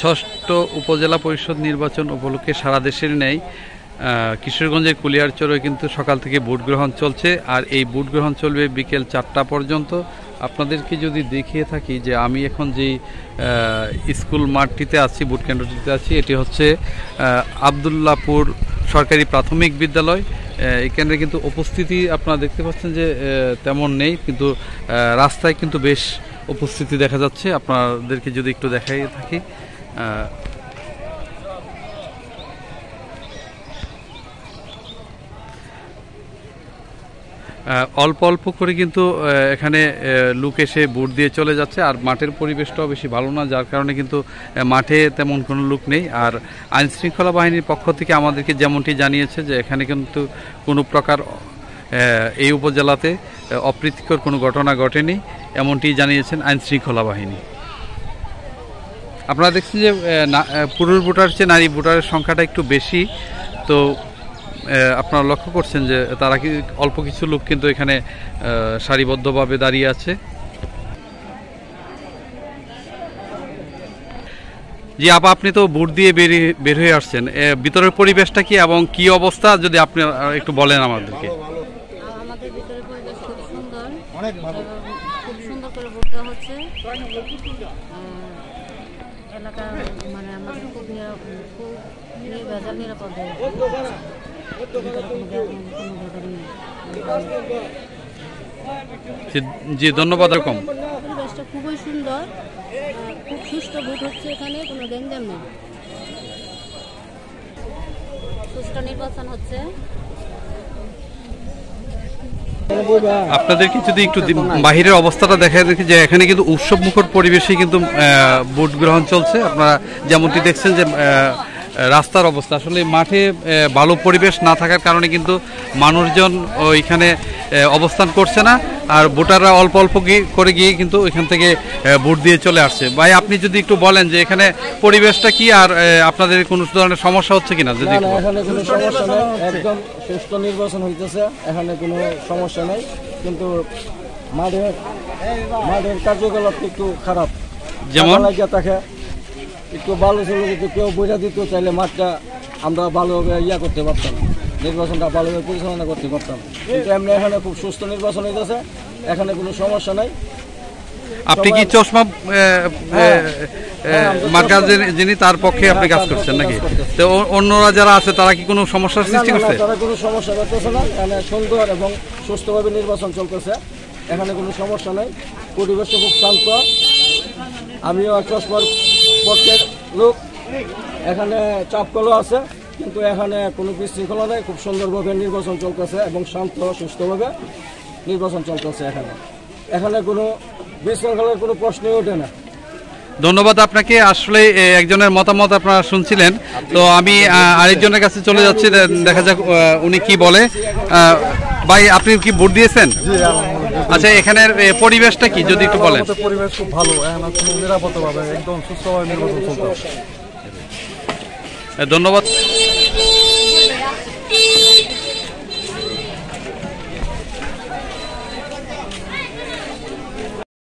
ষষ্ঠ উপজেলা পরিষদ নির্বাচন উপলক্ষে সারা দেশের ন্যায় কিশোরগঞ্জের কুলিয়ারচরে কিন্তু সকাল থেকে ভোট গ্রহণ চলছে। আর এই ভোট গ্রহণ চলবে বিকেল 4টা পর্যন্ত। আপনাদেরকে যদি দেখিয়ে থাকি যে আমি এখন যেই স্কুল মাঠটিতে আছি, ভোট কেন্দ্রটিতে আছি, এটি হচ্ছে আবদুল্লাপুর সরকারি প্রাথমিক বিদ্যালয়। এখানে কিন্তু উপস্থিতি আপনারা দেখতে পাচ্ছেন যে তেমন নেই, কিন্তু রাস্তায় কিন্তু বেশ উপস্থিতি দেখা যাচ্ছে। আপনাদেরকে যদি একটু দেখাই থাকি, অল্প অল্প করে কিন্তু এখানে লোক এসে ভোট দিয়ে চলে যাচ্ছে। আর মাঠের পরিবেশটাও বেশি ভালো না, যার কারণে কিন্তু মাঠে তেমন কোনো লোক নেই। আর আইনশৃঙ্খলা বাহিনীর পক্ষ থেকে আমাদেরকে যেমনটি জানিয়েছে যে এখানে কিন্তু কোনো প্রকার এই উপজেলাতে অপ্রীতিকর কোনো ঘটনা ঘটেনি, এমনটি জানিয়েছেন আইনশৃঙ্খলা বাহিনী। আপনারা দেখছেন যে পুরুষ ভোটার চেয়ে নারী ভোটারের সংখ্যাটা একটু বেশি, তো আপনারা লক্ষ্য করছেন যে তারা কি অল্প কিছু লোক কিন্তু এখানে সারিবদ্ধভাবে দাঁড়িয়ে আছে। জি আপা, আপনি তো ভোট দিয়ে বের হয়ে আসছেন, ভিতরের পরিবেশটা কি এবং কি অবস্থা যদি আপনি একটু বলেন আমাদেরকে। আমাদের ভিতরের পরিবেশ খুব সুন্দর, অনেক ভালো, খুব সুন্দর করে ভোট দেওয়া হচ্ছে। এলাকা মানে আমাদের খুব নির্ভেজাল নিরাপদে। জি ধন্যবাদ। এরকম পরিবেশটা খুবই সুন্দর, খুব সুষ্ঠু ভোট হচ্ছে, এখানে কোনো গ্যাঞ্জাম নেই, সুষ্ঠু নির্বাচন হচ্ছে। আপনাদেরকে যদি একটু বাহিরের অবস্থাটা দেখা দেখি যে এখানে কিন্তু উৎসব মুখর পরিবেশে কিন্তু ভোট গ্রহণ চলছে। আপনারা যেমনটি দেখছেন যে রাস্তার অবস্থা, আসলে মাঠে ভালো পরিবেশ না থাকার কারণে কিন্তু মানুষজন ওইখানে অবস্থান করছে না, আর ভোটাররা অল্প অল্প করে গিয়ে কিন্তু এখান থেকে ভোট দিয়ে চলে আসছে। ভাই আপনি যদি একটু বলেন যে এখানে পরিবেশটা কি, আর আপনাদের কোনো ধরনের সমস্যা হচ্ছে কিনা? যদি এখানে কোনো সমস্যা নেই, একদম সুষ্ঠু নির্বাচন হইতেছে, এখানে কোনো সমস্যা নেই। কিন্তু মাঠের কার্যকলাপ একটু খারাপ, যেমন থাকে একটু ভালো ছিল, যদি কেউ বইটা দিত চাইলে মাঠটা আমরা ভালোভাবে করতে পারতাম, নির্বাচনটা ভালোভাবে পরিচালনা করতে পারতাম। কিন্তু এমনি এখানে খুব সুস্থ নির্বাচন হইতেছে, এখানে কোনো সমস্যা নাই। আপনি কি চশমা মার্কা যিনি তার পক্ষে আপনি কাজ করছেন নাকি? তো অন্যরা যারা আছে তারা কি কোনো সমস্যার সৃষ্টি করছে? তারা কোনো সমস্যা করতেছে না, এখানে সুন্দর এবং সুস্থভাবে নির্বাচন চলতেছে, এখানে কোনো সমস্যা নাই, পরিবেশটা খুব শান্ত। আমিও চশমার পক্ষের লোক, এখানে চাপকলও আছে, কিন্তু এখানে কোনো বিশৃঙ্খলা নেই, খুব সুন্দরভাবে নির্বাচন চলতেছে এবং শান্ত সুস্থভাবে নির্বাচন চলতেছে। এখানে কোনো বিশৃঙ্খলার কোনো প্রশ্নই ওঠে না। ধন্যবাদ আপনাকে। আসলে একজনের মতামত আপনারা শুনছিলেন, তো আমি আরেকজনের কাছে চলে যাচ্ছি, দেখা যাক উনি কি বলে। ভাই আপনি কি ভোট দিয়েছেন? আচ্ছা, এখানের পরিবেশটা কি যদি একটু বলেন। পরিবেশ খুব ভালো, নিরাপদভাবে একদম সুস্থভাবে নির্বাচন চলছে। ধন্যবাদ।